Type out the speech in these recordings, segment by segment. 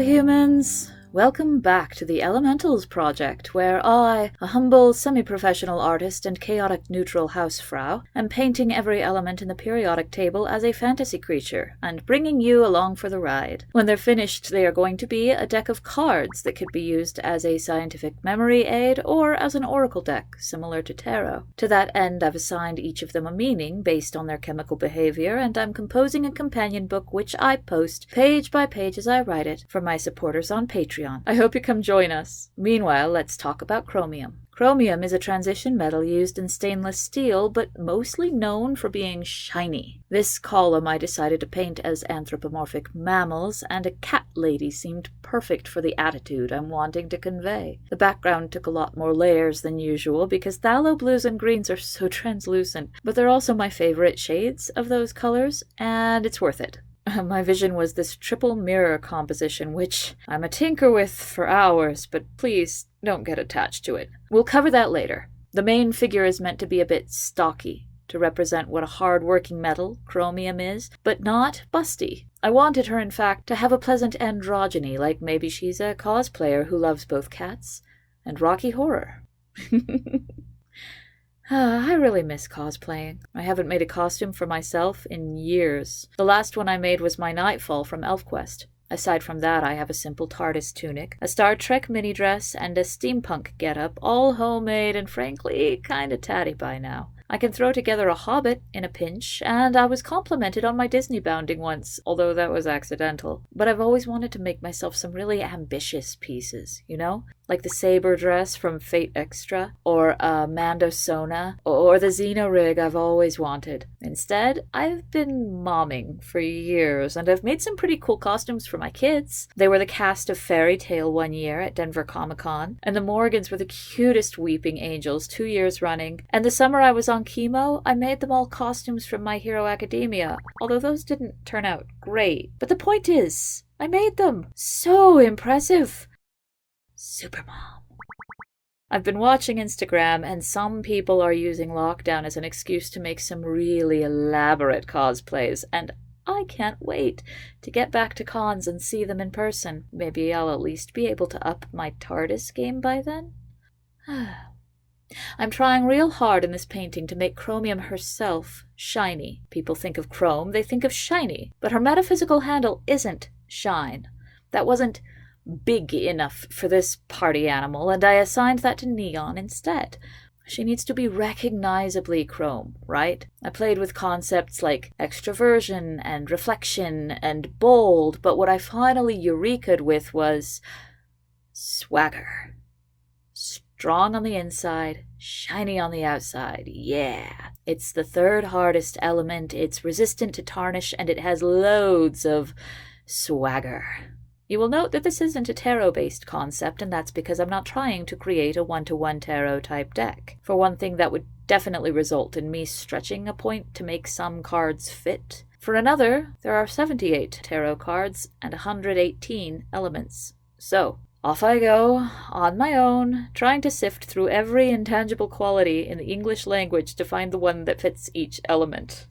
humans! Welcome back to the Elementals Project, where I, a humble, semi-professional artist and chaotic neutral housefrau, am painting every element in the periodic table as a fantasy creature, and bringing you along for the ride. When they're finished, they are going to be a deck of cards that could be used as a scientific memory aid or as an oracle deck, similar to tarot. To that end, I've assigned each of them a meaning based on their chemical behavior, and I'm composing a companion book which I post page by page as I write it for my supporters on Patreon. I hope you come join us. Meanwhile, let's talk about chromium. Chromium is a transition metal used in stainless steel, but mostly known for being shiny. This column I decided to paint as anthropomorphic mammals, and a cat lady seemed perfect for the attitude I'm wanting to convey. The background took a lot more layers than usual because phthalo blues and greens are so translucent, but they're also my favorite shades of those colors, and it's worth it. My vision was this triple mirror composition, which I'm a tinker with for hours, but please don't get attached to it. We'll cover that later. The main figure is meant to be a bit stocky, to represent what a hard-working metal chromium is, but not busty. I wanted her, in fact, to have a pleasant androgyny, like maybe she's a cosplayer who loves both cats and Rocky Horror. I really miss cosplaying. I haven't made a costume for myself in years. The last one I made was my Nightfall from ElfQuest. Aside from that, I have a simple TARDIS tunic, a Star Trek mini dress, and a steampunk getup, all homemade and frankly kinda tatty by now. I can throw together a hobbit in a pinch, and I was complimented on my Disney bounding once, although that was accidental. But I've always wanted to make myself some really ambitious pieces, you know? Like the saber dress from Fate Extra, or a Mando Sona, or the Xeno rig I've always wanted. Instead, I've been momming for years, and I've made some pretty cool costumes for my kids. They were the cast of Fairy Tale one year at Denver Comic-Con, and the Morgans were the cutest weeping angels 2 years running, and the summer I was on chemo, I made them all costumes from My Hero Academia, although those didn't turn out great. But the point is, I made them. So impressive. Supermom. I've been watching Instagram, and some people are using lockdown as an excuse to make some really elaborate cosplays, and I can't wait to get back to cons and see them in person. Maybe I'll at least be able to up my TARDIS game by then? I'm trying real hard in this painting to make chromium herself shiny. People think of chrome, they think of shiny, but her metaphysical handle isn't shine. That wasn't big enough for this party animal, and I assigned that to neon instead. She needs to be recognizably chrome, right? I played with concepts like extroversion and reflection and bold, but what I finally eureka'd with was swagger. Strong on the inside, shiny on the outside, yeah. It's the third hardest element, it's resistant to tarnish, and it has loads of swagger. You will note that this isn't a tarot-based concept, and that's because I'm not trying to create a one-to-one tarot-type deck. For one thing, that would definitely result in me stretching a point to make some cards fit. For another, there are 78 tarot cards and 118 elements. So, off I go, on my own, trying to sift through every intangible quality in the English language to find the one that fits each element.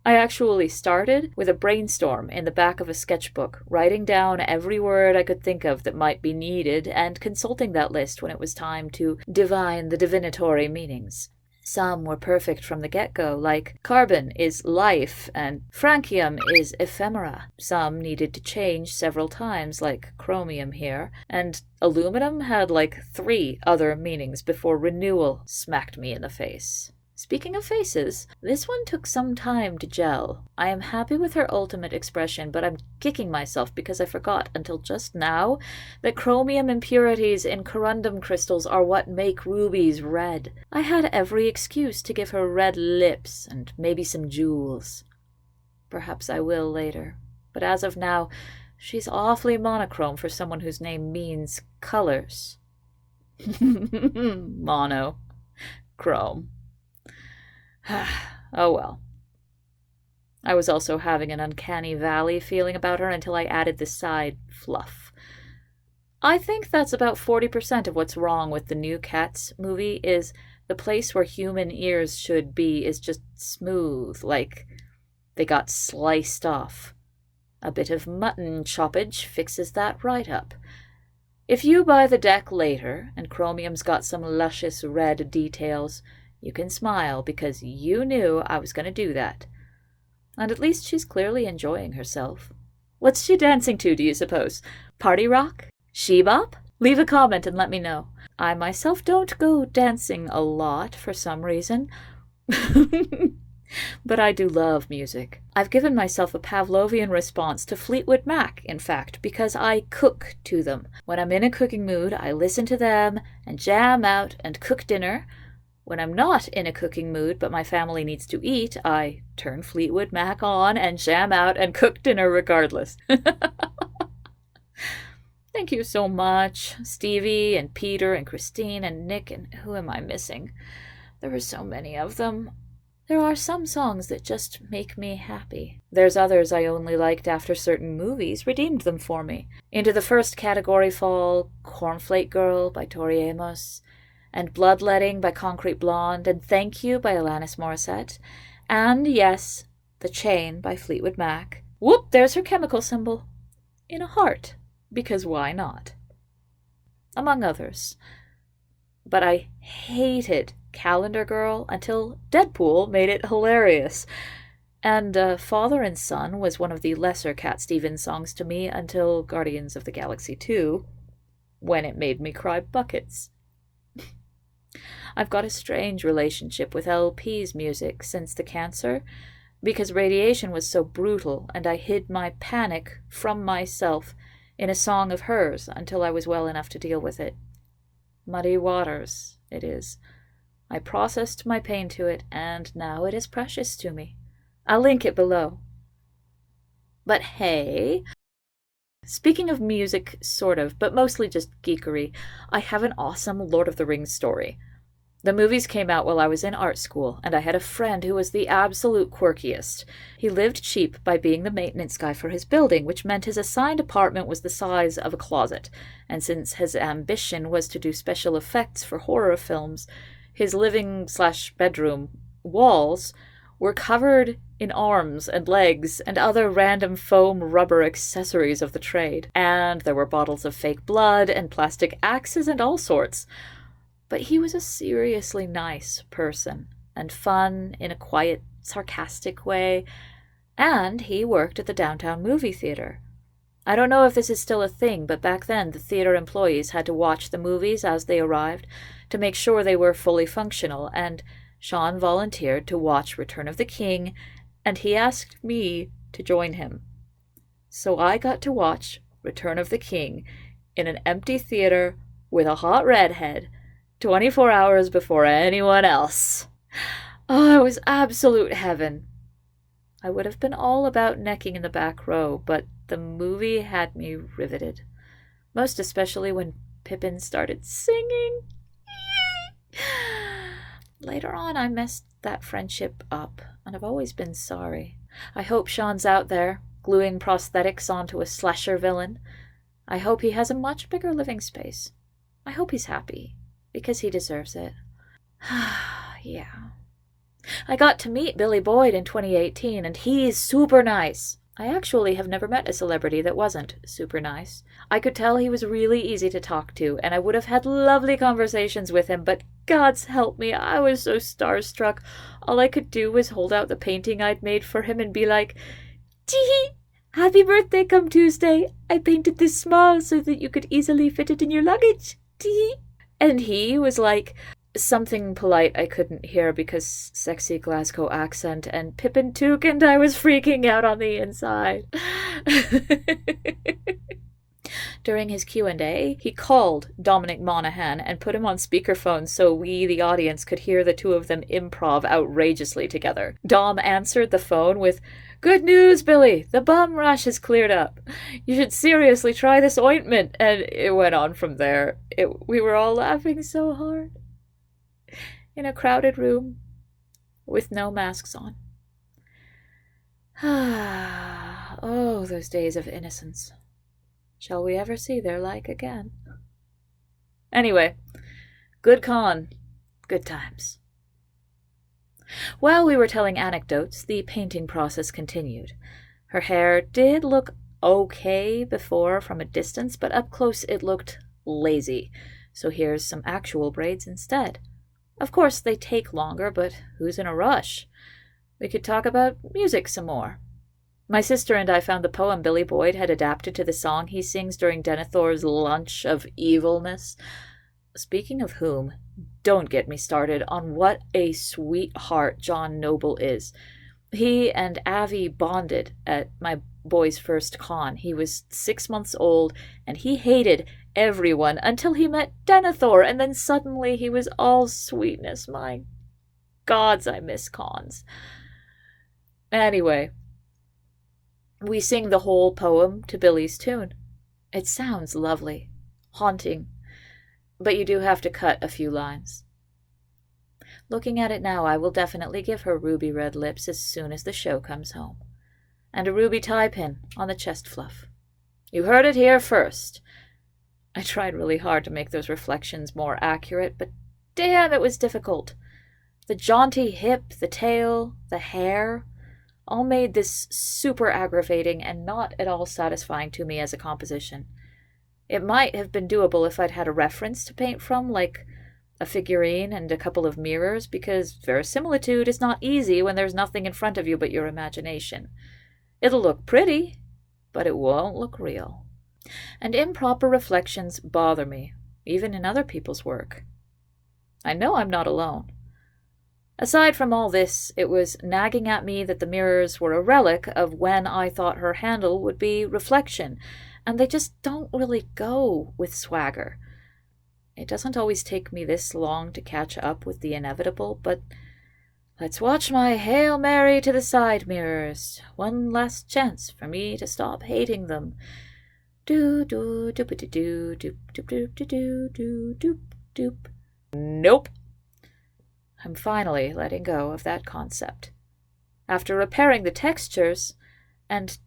I actually started with a brainstorm in the back of a sketchbook, writing down every word I could think of that might be needed and consulting that list when it was time to divine the divinatory meanings. Some were perfect from the get-go, like carbon is life and francium is ephemera. Some needed to change several times, like chromium here, and aluminum had like 3 other meanings before renewal smacked me in the face. Speaking of faces, this one took some time to gel. I am happy with her ultimate expression, but I'm kicking myself because I forgot until just now that chromium impurities in corundum crystals are what make rubies red. I had every excuse to give her red lips and maybe some jewels. Perhaps I will later, but as of now, she's awfully monochrome for someone whose name means colors. Mono. Chrome. Oh well. I was also having an uncanny valley feeling about her until I added the side fluff. I think that's about 40% of what's wrong with the new Cats movie is the place where human ears should be is just smooth, like they got sliced off. A bit of mutton choppage fixes that right up. If you buy the deck later, and Chromium's got some luscious red details, you can smile because you knew I was going to do that. And at least she's clearly enjoying herself. What's she dancing to, do you suppose? Party rock? She-bop? Leave a comment and let me know. I myself don't go dancing a lot for some reason. But I do love music. I've given myself a Pavlovian response to Fleetwood Mac, in fact, because I cook to them. When I'm in a cooking mood, I listen to them and jam out and cook dinner. When I'm not in a cooking mood, but my family needs to eat, I turn Fleetwood Mac on and jam out and cook dinner regardless. Thank you so much, Stevie and Peter and Christine and Nick, and who am I missing? There were so many of them. There are some songs that just make me happy. There's others I only liked after certain movies redeemed them for me. Into the first category fall Cornflake Girl by Tori Amos, and Bloodletting by Concrete Blonde, and Thank You by Alanis Morissette, and yes, The Chain by Fleetwood Mac. Whoop, there's her chemical symbol. In a heart, because why not? Among others. But I hated Calendar Girl until Deadpool made it hilarious. And Father and Son was one of the lesser Cat Stevens songs to me until Guardians of the Galaxy 2, when it made me cry buckets. I've got a strange relationship with LP's music since the cancer, because radiation was so brutal and I hid my panic from myself in a song of hers until I was well enough to deal with it. Muddy Waters, it is. I processed my pain to it, and now it is precious to me. I'll link it below. But hey, speaking of music, sort of, but mostly just geekery, I have an awesome Lord of the Rings story. The movies came out while I was in art school, and I had a friend who was the absolute quirkiest. He lived cheap by being the maintenance guy for his building, which meant his assigned apartment was the size of a closet. And since his ambition was to do special effects for horror films, his living/bedroom walls were covered in arms and legs and other random foam rubber accessories of the trade. And there were bottles of fake blood and plastic axes and all sorts. But he was a seriously nice person, and fun in a quiet, sarcastic way, and he worked at the downtown movie theater. I don't know if this is still a thing, but back then the theater employees had to watch the movies as they arrived to make sure they were fully functional, and Sean volunteered to watch Return of the King, and he asked me to join him. So I got to watch Return of the King in an empty theater with a hot redhead 24 hours before anyone else. Oh, it was absolute heaven. I would have been all about necking in the back row, but the movie had me riveted. Most especially when Pippin started singing. Later on, I messed that friendship up, and I've always been sorry. I hope Sean's out there, gluing prosthetics onto a slasher villain. I hope he has a much bigger living space. I hope he's happy, because he deserves it. Yeah. I got to meet Billy Boyd in 2018, and he's super nice. I actually have never met a celebrity that wasn't super nice. I could tell he was really easy to talk to, and I would have had lovely conversations with him, but God's help me, I was so starstruck. All I could do was hold out the painting I'd made for him and be like, "Tee, happy birthday come Tuesday. I painted this small so that you could easily fit it in your luggage. Tee." And he was like, something polite I couldn't hear because sexy Glasgow accent, and Pippin took, and I was freaking out on the inside. During his Q&A, he called Dominic Monaghan and put him on speakerphone so we, the audience, could hear the two of them improv outrageously together. Dom answered the phone with, "Good news, Billy! The bum rush has cleared up. You should seriously try this ointment." And it went on from there. We were all laughing so hard. In a crowded room with no masks on. Oh, those days of innocence. Shall we ever see their like again? Anyway, good con, good times. While we were telling anecdotes, the painting process continued. Her hair did look okay before from a distance, but up close it looked lazy. So here's some actual braids instead. Of course, they take longer, but who's in a rush? We could talk about music some more. My sister and I found the poem Billy Boyd had adapted to the song he sings during Denethor's lunch of evilness. Speaking of whom, don't get me started on what a sweetheart John Noble is. He and Avi bonded at my boy's first con. He was 6 months old, and he hated everyone until he met Denethor, and then suddenly he was all sweetness. My gods, I miss cons. Anyway, we sing the whole poem to Billy's tune. It sounds lovely, haunting, but you do have to cut a few lines. Looking at it now, I will definitely give her ruby red lips as soon as the show comes home. And a ruby tie pin on the chest fluff. You heard it here first. I tried really hard to make those reflections more accurate, but damn, it was difficult. The jaunty hip, the tail, the hair, all made this super aggravating and not at all satisfying to me as a composition. It might have been doable if I'd had a reference to paint from, like a figurine and a couple of mirrors, because verisimilitude is not easy when there's nothing in front of you but your imagination. It'll look pretty, but it won't look real. And improper reflections bother me, even in other people's work. I know I'm not alone. Aside from all this, it was nagging at me that the mirrors were a relic of when I thought her handle would be reflection, and they just don't really go with swagger. It doesn't always take me this long to catch up with the inevitable, but let's watch my Hail Mary to the side mirrors. One last chance for me to stop hating them. Do do doop do do doop doop doop doop doop doop. Nope. I'm finally letting go of that concept. After repairing the textures, and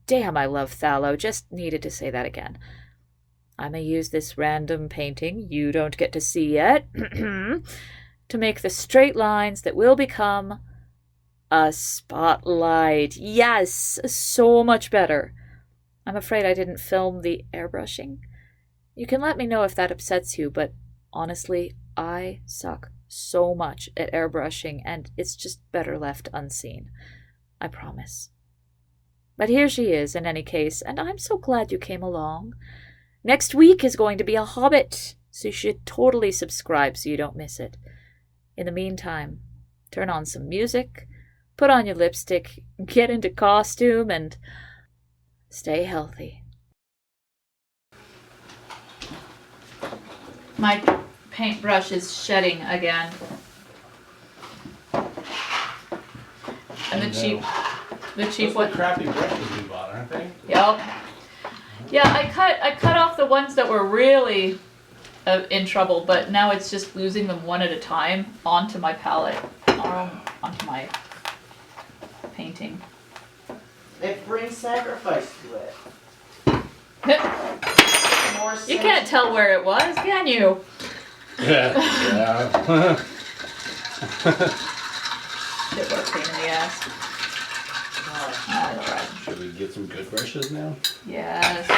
damn, I love Thallow, just needed to say that again. I may use this random painting you don't get to see yet to make the straight lines that will become a spotlight. Yes, so much better. I'm afraid I didn't film the airbrushing. You can let me know if that upsets you, but honestly, I suck so much at airbrushing, and it's just better left unseen. I promise. But here she is, in any case, and I'm so glad you came along. Next week is going to be a Hobbit, so you should totally subscribe so you don't miss it. In the meantime, turn on some music, put on your lipstick, get into costume, and stay healthy. My paintbrush is shedding again. And the cheap one. Crappy brushes we bought, aren't they? Yep. Yeah, I cut off the ones that were really in trouble, but now it's just losing them one at a time onto my palette, onto my painting. It brings sacrifice to it. More You can't tell where it was, can you? Yeah. Shit, what a pain in the ass. Alright. Should we get some good brushes now? Yes.